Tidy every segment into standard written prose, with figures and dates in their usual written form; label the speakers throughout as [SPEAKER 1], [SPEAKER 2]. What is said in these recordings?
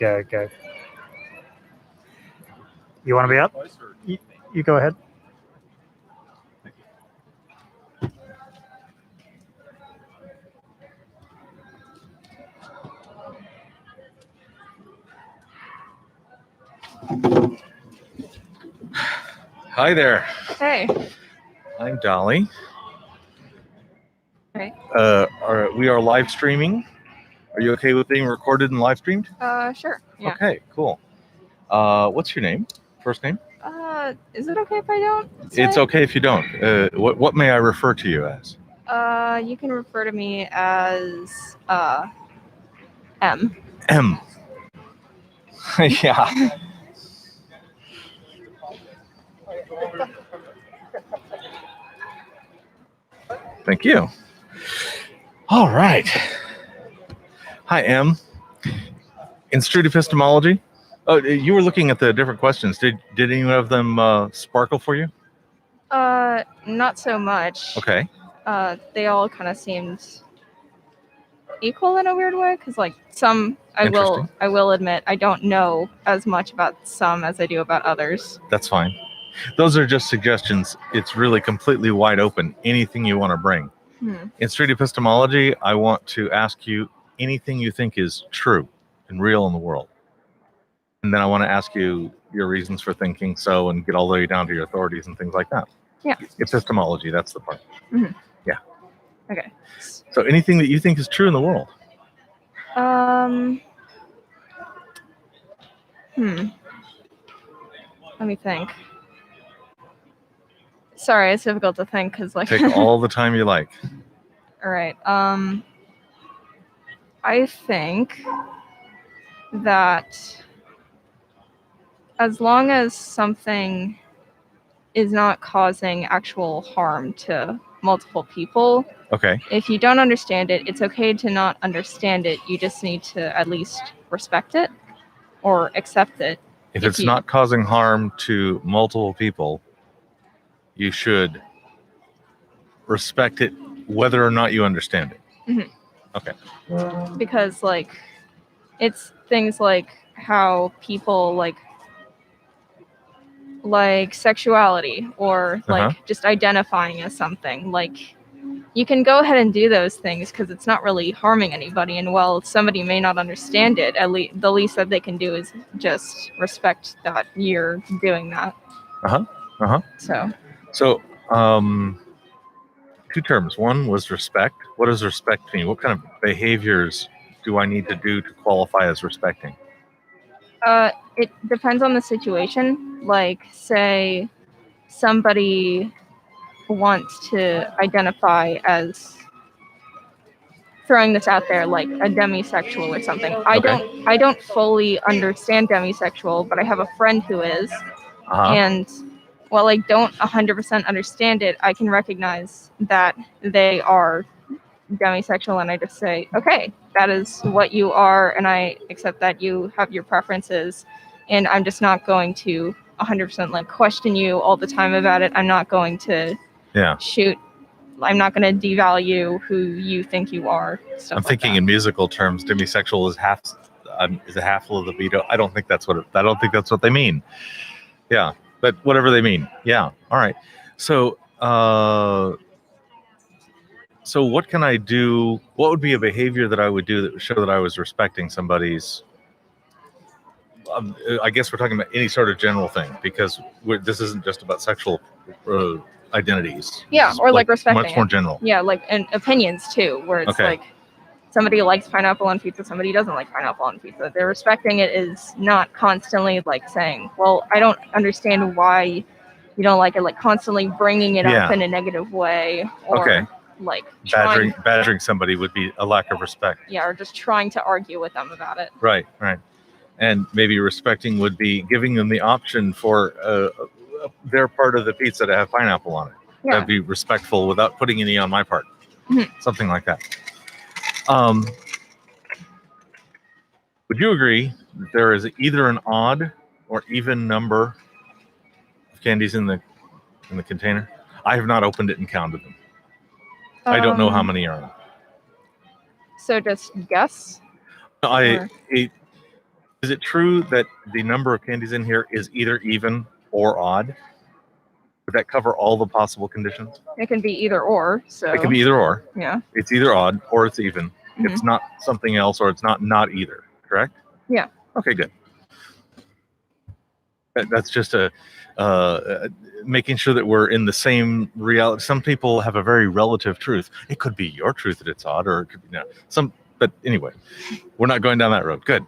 [SPEAKER 1] Go. You want to be up? You go ahead.
[SPEAKER 2] Hi there.
[SPEAKER 3] Hey.
[SPEAKER 2] I'm Dali.
[SPEAKER 3] Hey.
[SPEAKER 2] We are live streaming. Are you okay with being recorded and live streamed?
[SPEAKER 3] Sure. Yeah.
[SPEAKER 2] Okay, cool. What's your name? First name?
[SPEAKER 3] Is it okay if I don't say?
[SPEAKER 2] It's okay if you don't. What may I refer to you as?
[SPEAKER 3] You can refer to me as M.
[SPEAKER 2] M. Yeah. Thank you. All right. Hi, M. In Street Epistemology. Oh, you were looking at the different questions. Did any of them sparkle for you?
[SPEAKER 3] Not so much.
[SPEAKER 2] Okay.
[SPEAKER 3] They all kind of seemed equal in a weird way, because like some, I will admit, I don't know as much about some as I do about others.
[SPEAKER 2] That's fine. Those are just suggestions. It's really completely wide open. Anything you want to bring. In Street Epistemology, I want to ask you anything you think is true and real in the world. And then I want to ask you your reasons for thinking so and get all the way down to your authorities and things like that.
[SPEAKER 3] Yeah.
[SPEAKER 2] Epistemology, that's the part.
[SPEAKER 3] Mm-hmm.
[SPEAKER 2] Yeah.
[SPEAKER 3] Okay.
[SPEAKER 2] So anything that you think is true in the world?
[SPEAKER 3] Let me think. Sorry, it's difficult to think because like
[SPEAKER 2] Take all the time you like.
[SPEAKER 3] All right. I think that as long as something is not causing actual harm to multiple people,
[SPEAKER 2] okay.
[SPEAKER 3] If you don't understand it, it's okay to not understand it. You just need to at least respect it or accept it.
[SPEAKER 2] If it's not causing harm to multiple people, you should respect it whether or not you understand it.
[SPEAKER 3] Mm-hmm.
[SPEAKER 2] Okay.
[SPEAKER 3] Because like it's things like how people like sexuality or like just identifying as something. Like you can go ahead and do those things because it's not really harming anybody, and while somebody may not understand it, at least the least that they can do is just respect that you're doing that.
[SPEAKER 2] So two terms. One was respect. What does respect mean? What kind of behaviors do I need to do to qualify as respecting?
[SPEAKER 3] It depends on the situation. Like, say somebody wants to identify as, throwing this out there, like a demisexual or something. I don't fully understand demisexual, but I have a friend who is. And while I don't 100% understand it, I can recognize that they are demisexual, and I just say, okay, that is what you are, and I accept that you have your preferences, and I'm just not going to 100% like question you all the time about it. I'm not going to I'm not going to devalue who you think you are.
[SPEAKER 2] I'm thinking in musical terms, demisexual is a half of the libido. I don't think that's what they mean. Yeah, but whatever they mean. Yeah. All right. So so what can I do? What would be a behavior that I would do that would show that I was respecting somebody's? I guess we're talking about any sort of general thing, because this isn't just about sexual identities.
[SPEAKER 3] Yeah, or like respecting
[SPEAKER 2] much more general.
[SPEAKER 3] Yeah, like and opinions too, where it's like somebody likes pineapple on pizza, somebody doesn't like pineapple on pizza. They're respecting it is not constantly like saying, well, I don't understand why you don't like it, like constantly bringing it up in a negative way, or like
[SPEAKER 2] badgering somebody would be a lack of respect.
[SPEAKER 3] Yeah, or just trying to argue with them about it.
[SPEAKER 2] Right. And maybe respecting would be giving them the option for their part of the pizza to have pineapple on it. Yeah. That'd be respectful without putting any on my part. Something like that. Would you agree that there is either an odd or even number of candies in the container? I have not opened it and counted them. I don't know how many are in it.
[SPEAKER 3] So just guess?
[SPEAKER 2] Is it true that the number of candies in here is either even or odd? Would that cover all the possible conditions?
[SPEAKER 3] It can be either or. So
[SPEAKER 2] It can be either or.
[SPEAKER 3] yeah.
[SPEAKER 2] It's either odd or it's even.
[SPEAKER 3] Mhm.
[SPEAKER 2] It's not something else or it's not either. Correct?
[SPEAKER 3] Yeah.
[SPEAKER 2] Okay, good. That's just making sure that we're in the same reality. Some people have a very relative truth. It could be your truth that it's odd, or it could be but anyway, we're not going down that road. Good.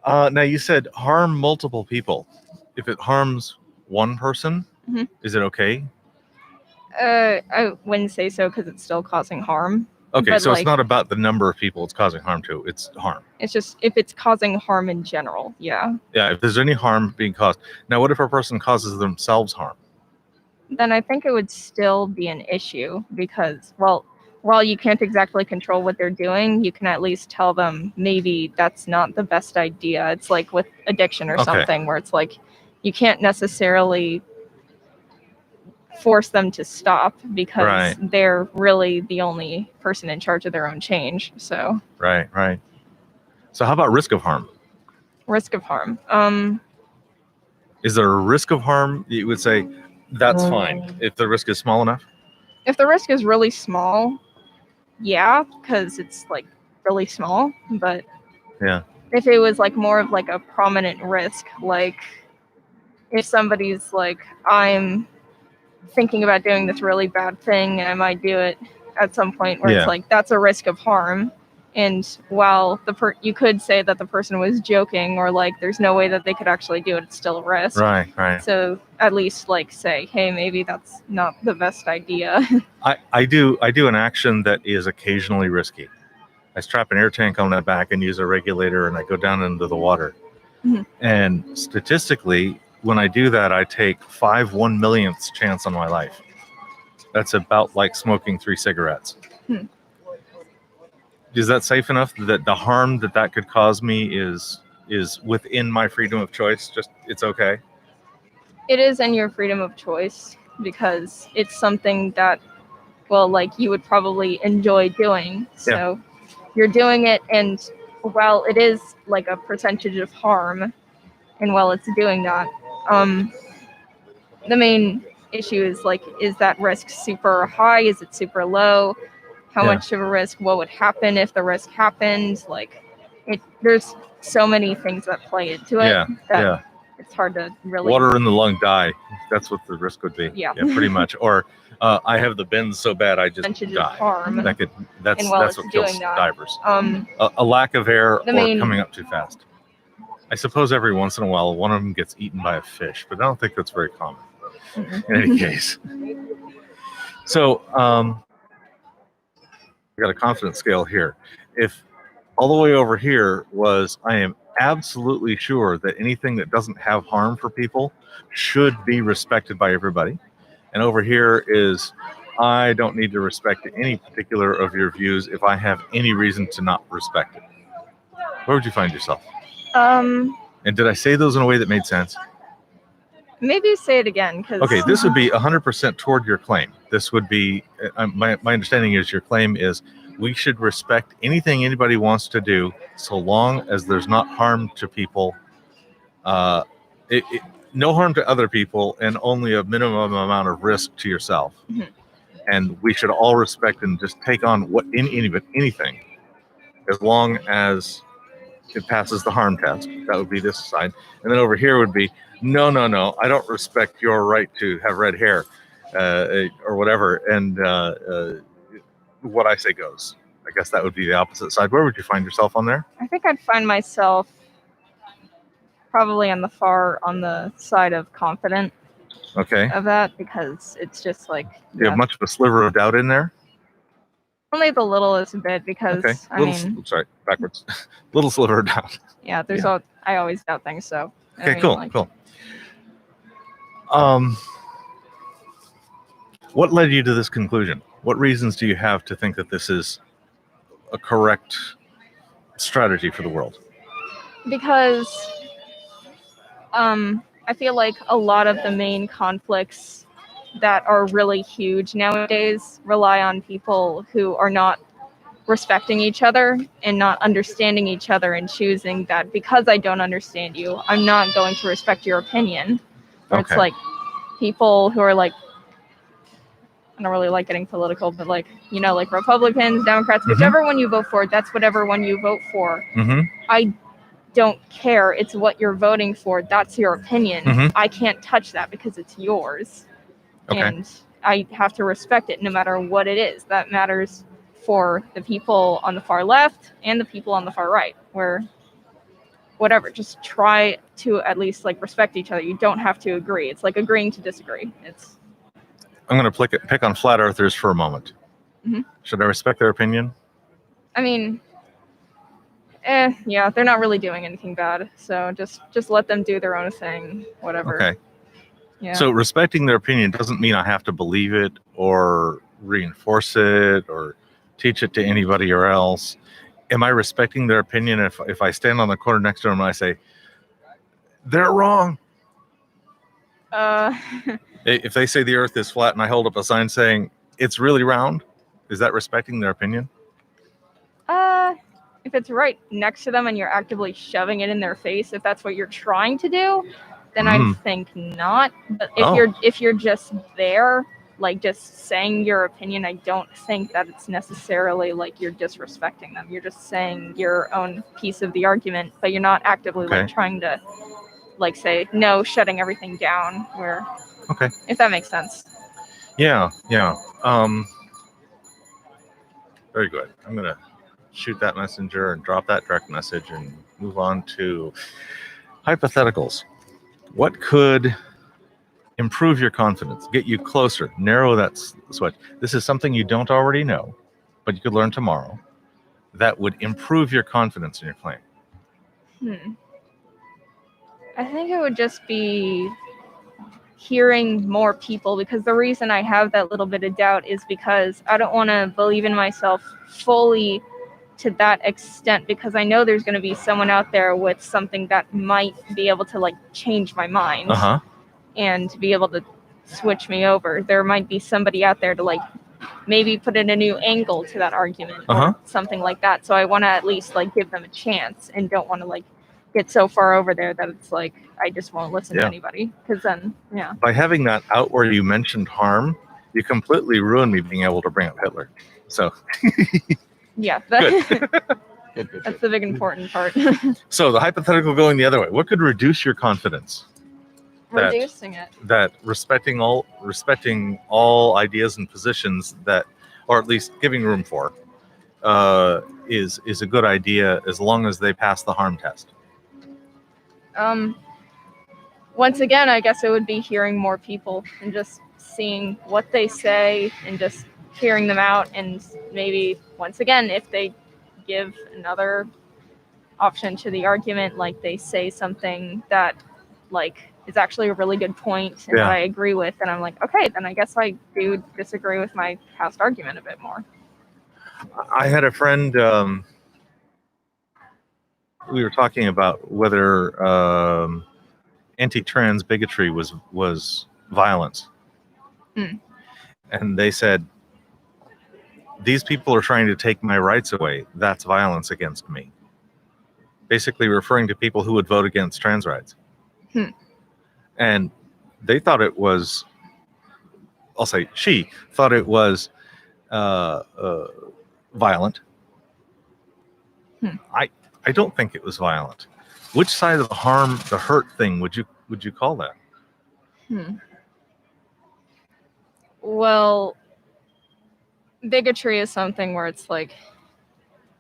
[SPEAKER 2] Now you said harm multiple people. If it harms one person,
[SPEAKER 3] Mhm.
[SPEAKER 2] is it okay?
[SPEAKER 3] I wouldn't say so because it's still causing harm.
[SPEAKER 2] Okay,
[SPEAKER 3] But,
[SPEAKER 2] so
[SPEAKER 3] like-
[SPEAKER 2] it's not about the number of people it's causing harm to. It's harm.
[SPEAKER 3] It's just if it's causing harm in general. Yeah.
[SPEAKER 2] Yeah, if there's any harm being caused. Now, what if a person causes themselves harm?
[SPEAKER 3] Then I think it would still be an issue because, well, while you can't exactly control what they're doing, you can at least tell them maybe that's not the best idea. It's like with addiction or
[SPEAKER 2] Okay.
[SPEAKER 3] something where it's like you can't necessarily force them to stop because
[SPEAKER 2] Right.
[SPEAKER 3] they're really the only person in charge of their own change. So
[SPEAKER 2] Right. So how about risk of harm?
[SPEAKER 3] risk of harm.
[SPEAKER 2] Is there a risk of harm? You would say that's fine if the risk is small enough.
[SPEAKER 3] If the risk is really small, yeah, because it's like really small. But
[SPEAKER 2] Yeah.
[SPEAKER 3] if it was like more of like a prominent risk, like if somebody's like, I'm thinking about doing this really bad thing and I might do it at some point where
[SPEAKER 2] Yeah.
[SPEAKER 3] it's like that's a risk of harm. And while you could say that the person was joking or like there's no way that they could actually do it, it's still a risk.
[SPEAKER 2] Right.
[SPEAKER 3] So at least like say, hey, maybe that's not the best idea.
[SPEAKER 2] I do an action that is occasionally risky. I strap an air tank on my back and use a regulator, and I go down into the water.
[SPEAKER 3] Mhm.
[SPEAKER 2] And statistically, when I do that, I take 5 1/millionths chance on my life. That's about like smoking 3 cigarettes. Is that safe enough that the harm that could cause me is within my freedom of choice? Just it's okay.
[SPEAKER 3] It is in your freedom of choice because it's something that, well, like you would probably enjoy doing. So you're doing it, and while it is like a percentage of harm, and while it's doing that, the main issue is like, is that risk super high? Is it super low? How
[SPEAKER 2] Yeah.
[SPEAKER 3] much of a risk? What would happen if the risk happened? Like, there's so many things that play into it that it's hard to really.
[SPEAKER 2] Water in the lung, die. That's what the risk would be.
[SPEAKER 3] Yeah.
[SPEAKER 2] Pretty much. Or I have the bends so bad I just
[SPEAKER 3] Percentage of
[SPEAKER 2] die.
[SPEAKER 3] harm.
[SPEAKER 2] That's
[SPEAKER 3] And while
[SPEAKER 2] what
[SPEAKER 3] it's
[SPEAKER 2] kills
[SPEAKER 3] doing that,
[SPEAKER 2] divers.
[SPEAKER 3] The
[SPEAKER 2] A lack of air or
[SPEAKER 3] main-
[SPEAKER 2] coming up too fast. I suppose every once in a while one of them gets eaten by a fish, but I don't think that's very common. In any case. So I got a confidence scale here. If all the way over here was I am absolutely sure that anything that doesn't have harm for people should be respected by everybody. And over here is I don't need to respect any particular of your views if I have any reason to not respect it. Where would you find yourself? And did I say those in a way that made sense?
[SPEAKER 3] Maybe say it again, because
[SPEAKER 2] Okay, this would be 100% toward your claim. This would be, my understanding is your claim is we should respect anything anybody wants to do so long as there's not harm to people, no harm to other people, and only a minimum amount of risk to yourself.
[SPEAKER 3] Mhm.
[SPEAKER 2] And we should all respect and just take on anything as long as it passes the harm test. That would be this side. And then over here would be, no, I don't respect your right to have red hair or whatever. And what I say goes. I guess that would be the opposite side. Where would you find yourself on there?
[SPEAKER 3] I think I'd find myself probably on the side of confident
[SPEAKER 2] Okay.
[SPEAKER 3] of that, because it's just like
[SPEAKER 2] Do you have much of a sliver of doubt in there?
[SPEAKER 3] only the littlest bit, because
[SPEAKER 2] Okay. Backwards. Little sliver of doubt.
[SPEAKER 3] yeah, there's
[SPEAKER 2] Yeah.
[SPEAKER 3] I always doubt things, so
[SPEAKER 2] Okay, cool. What led you to this conclusion? What reasons do you have to think that this is a correct strategy for the world?
[SPEAKER 3] Because I feel like a lot of the main conflicts that are really huge nowadays rely on people who are not respecting each other and not understanding each other and choosing that because I don't understand you, I'm not going to respect your opinion. Or it's
[SPEAKER 2] Okay.
[SPEAKER 3] like people who are like, I don't really like getting political, but like, you know, like Republicans, Democrats,
[SPEAKER 2] Mhm.
[SPEAKER 3] whichever one you vote for, that's whatever one you vote for.
[SPEAKER 2] Mm-hmm.
[SPEAKER 3] I don't care. It's what you're voting for. That's your opinion.
[SPEAKER 2] Mhm.
[SPEAKER 3] I can't touch that because it's yours.
[SPEAKER 2] Okay.
[SPEAKER 3] And I have to respect it no matter what it is. That matters for the people on the far left and the people on the far right, where whatever, just try to at least like respect each other. You don't have to agree. It's like agreeing to disagree.
[SPEAKER 2] I'm going to pick on flat earthers for a moment.
[SPEAKER 3] Mhm.
[SPEAKER 2] Should I respect their opinion?
[SPEAKER 3] I mean, yeah, they're not really doing anything bad. So just let them do their own thing, whatever.
[SPEAKER 2] Okay.
[SPEAKER 3] Yeah.
[SPEAKER 2] So respecting their opinion doesn't mean I have to believe it or reinforce it or teach it to anybody or else. Am I respecting their opinion if I stand on the corner next to them and I say, they're wrong? If they say the earth is flat and I hold up a sign saying it's really round, is that respecting their opinion?
[SPEAKER 3] If it's right next to them and you're actively shoving it in their face, if that's what you're trying to do, then I think not. But if you're just there, like just saying your opinion, I don't think that it's necessarily like you're disrespecting them. You're just saying your own piece of the argument, but you're not actively like trying to like say no, shutting everything down. Where if that makes sense.
[SPEAKER 2] Yeah. Very good. I'm gonna shoot that messenger and drop that direct message and move on to hypotheticals. What could improve your confidence, get you closer, narrow that switch? This is something you don't already know, but you could learn tomorrow that would improve your confidence in your claim.
[SPEAKER 3] I think it would just be hearing more people, because the reason I have that little bit of doubt is because I don't want to believe in myself fully to that extent, because I know there's going to be someone out there with something that might be able to like change my mind and be able to switch me over. There might be somebody out there to like maybe put in a new angle to that argument or something like that. So I want to at least like give them a chance and don't want to like get so far over there that it's like I just won't listen to anybody, because then
[SPEAKER 2] by having that out where you mentioned harm, you completely ruined me being able to bring up Hitler. So
[SPEAKER 3] that's the big important part.
[SPEAKER 2] So the hypothetical going the other way, what could reduce your confidence?
[SPEAKER 3] Reducing it.
[SPEAKER 2] That respecting all ideas and positions that, or at least giving room for, is a good idea as long as they pass the harm test.
[SPEAKER 3] Once again, I guess it would be hearing more people and just seeing what they say and just hearing them out, and maybe once again, if they give another option to the argument, like they say something that like is actually a really good point and that I agree with, and I'm like, okay, then I guess I do disagree with my past argument a bit more.
[SPEAKER 2] I had a friend, we were talking about whether anti-trans bigotry was violence. And they said, these people are trying to take my rights away. That's violence against me. Basically referring to people who would vote against trans rights. And they thought it was, I'll say she thought it was violent. I don't think it was violent. Which side of the hurt thing would you call that?
[SPEAKER 3] Well, bigotry is something where it's like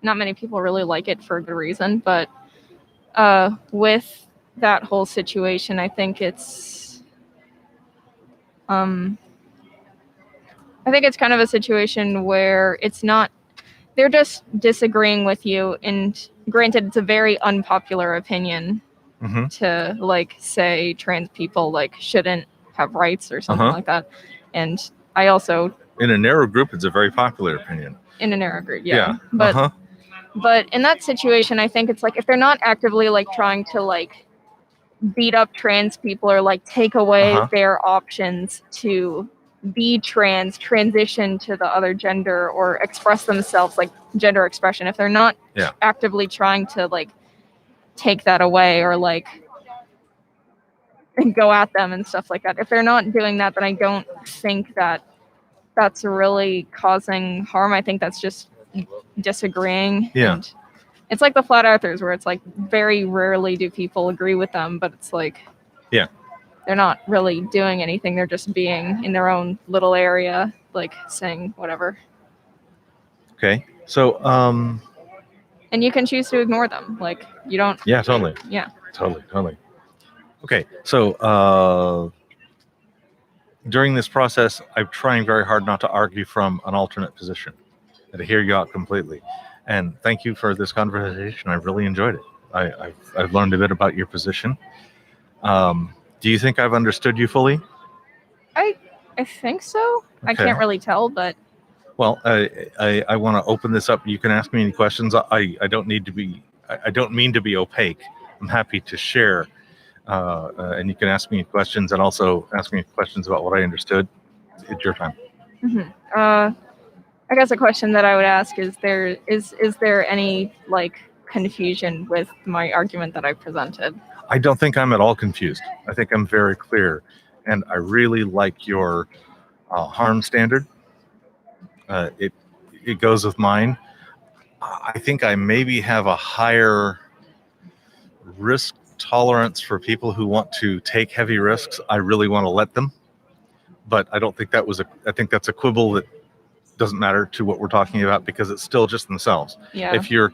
[SPEAKER 3] not many people really like it for a good reason, but with that whole situation, I think it's kind of a situation where it's not, they're just disagreeing with you, and granted it's a very unpopular opinion to like say trans people like shouldn't have rights or something like that. And I also,
[SPEAKER 2] in a narrow group, it's a very popular opinion.
[SPEAKER 3] In a narrow group, but in that situation, I think it's like if they're not actively like trying to like beat up trans people or like take away their options to be trans, transition to the other gender, or express themselves, like gender expression, if they're not actively trying to like take that away or like and go at them and stuff like that, if they're not doing that, then I don't think that that's really causing harm. I think that's just disagreeing.
[SPEAKER 2] Yeah.
[SPEAKER 3] And it's like the flat earthers, where it's like very rarely do people agree with them, but it's like, they're not really doing anything. They're just being in their own little area, like saying whatever.
[SPEAKER 2] Okay. So,
[SPEAKER 3] and you can choose to ignore them. Like you don't.
[SPEAKER 2] Yeah, totally.
[SPEAKER 3] Yeah.
[SPEAKER 2] Totally. Okay. So, during this process, I'm trying very hard not to argue from an alternate position and to hear you out completely. And thank you for this conversation. I've really enjoyed it. I've learned a bit about your position. Do you think I've understood you fully?
[SPEAKER 3] I think so.
[SPEAKER 2] Okay.
[SPEAKER 3] I can't really tell, but.
[SPEAKER 2] Well, I want to open this up. You can ask me any questions. I don't need to be. I don't mean to be opaque. I'm happy to share, and you can ask me questions and also ask me questions about what I understood. It's your time.
[SPEAKER 3] Mm-hmm. I guess a question that I would ask is there any like confusion with my argument that I presented?
[SPEAKER 2] I don't think I'm at all confused. I think I'm very clear, and I really like your harm standard. It goes with mine. I think I maybe have a higher risk tolerance for people who want to take heavy risks. I really want to let them, but I don't think that was I think that's a quibble that doesn't matter to what we're talking about, because it's still just themselves.
[SPEAKER 3] Yeah.
[SPEAKER 2] If you're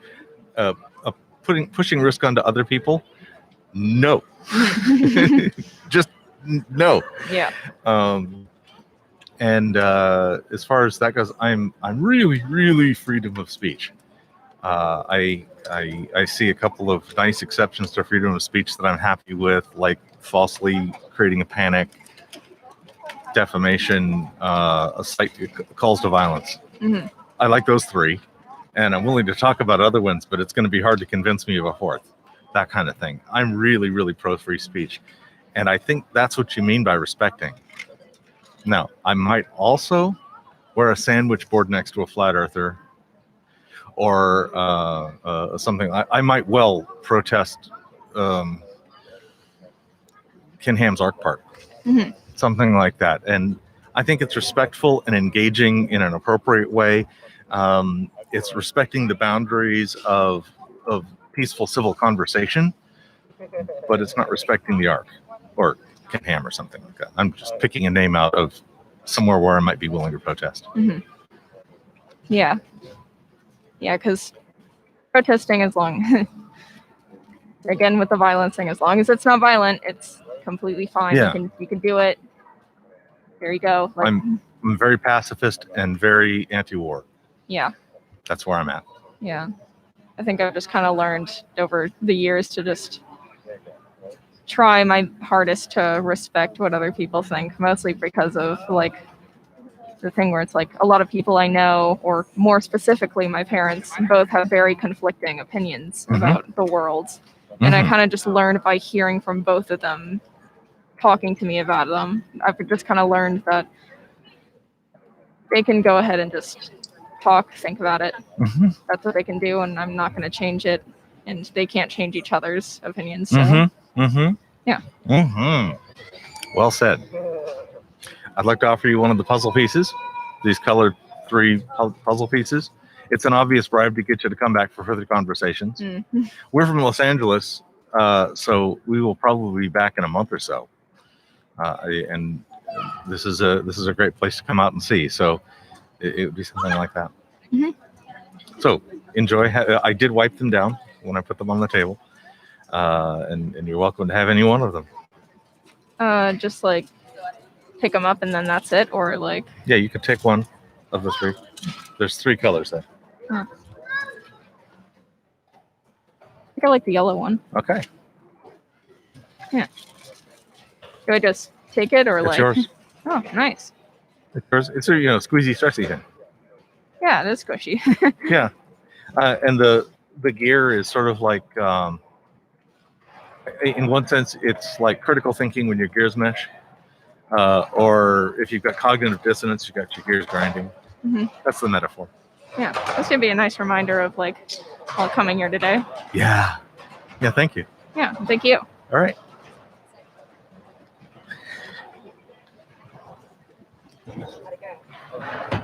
[SPEAKER 2] pushing risk onto other people, no. Just no.
[SPEAKER 3] Yeah.
[SPEAKER 2] And as far as that goes, I'm really freedom of speech. I see a couple of nice exceptions to freedom of speech that I'm happy with, like falsely creating a panic, defamation, calls to violence.
[SPEAKER 3] Mm-hmm.
[SPEAKER 2] I like those three, and I'm willing to talk about other ones, but it's going to be hard to convince me of a fourth. That kind of thing. I'm really pro free speech, and I think that's what you mean by respecting. Now, I might also wear a sandwich board next to a flat earther, or something. I might well protest Ken Ham's Arc Park, something like that. And I think it's respectful and engaging in an appropriate way. It's respecting the boundaries of peaceful civil conversation, but it's not respecting the Arc or Ken Ham or something like that. I'm just picking a name out of somewhere where I might be willing to protest.
[SPEAKER 3] Mm-hmm. Yeah, because protesting, as long again with the violence thing, as long as it's not violent, it's completely fine.
[SPEAKER 2] Yeah.
[SPEAKER 3] You can do it. There you go. Like,
[SPEAKER 2] I'm very pacifist and very anti-war.
[SPEAKER 3] Yeah.
[SPEAKER 2] That's where I'm at.
[SPEAKER 3] Yeah. I think I've just kind of learned over the years to just try my hardest to respect what other people think, mostly because of like the thing where it's like a lot of people I know, or more specifically my parents, both have very conflicting opinions about the world. And I kind of just learned by hearing from both of them talking to me about them. I've just kind of learned that they can go ahead and just think about it. That's what they can do, and I'm not going to change it, and they can't change each other's opinions. So. Yeah.
[SPEAKER 2] Well said. I'd like to offer you one of the puzzle pieces, these colored 3 puzzle pieces. It's an obvious bribe to get you to come back for further conversations. We're from Los Angeles, so we will probably be back in a month or so. And this is a great place to come out and see. So it would be something like that. So enjoy. I did wipe them down when I put them on the table, and you're welcome to have any one of them.
[SPEAKER 3] Just like pick them up and then that's it, or like.
[SPEAKER 2] Yeah, you could take one of the 3. There's 3 colors there.
[SPEAKER 3] I think I like the yellow one.
[SPEAKER 2] Okay.
[SPEAKER 3] Yeah. Do I just take it, or
[SPEAKER 2] It's
[SPEAKER 3] like?
[SPEAKER 2] yours.
[SPEAKER 3] Oh, nice.
[SPEAKER 2] It's yours. It's a squeezy, stretchy thing.
[SPEAKER 3] Yeah, it is squishy.
[SPEAKER 2] Yeah, and the gear is sort of like, in one sense, it's like critical thinking when your gears mesh. Or if you've got cognitive dissonance, you've got your gears grinding.
[SPEAKER 3] Mhm.
[SPEAKER 2] That's the metaphor.
[SPEAKER 3] Yeah, this should be a nice reminder of like while coming here today.
[SPEAKER 2] Yeah. Yeah, thank you.
[SPEAKER 3] Yeah, thank you.
[SPEAKER 2] All right.
[SPEAKER 3] Gotta go.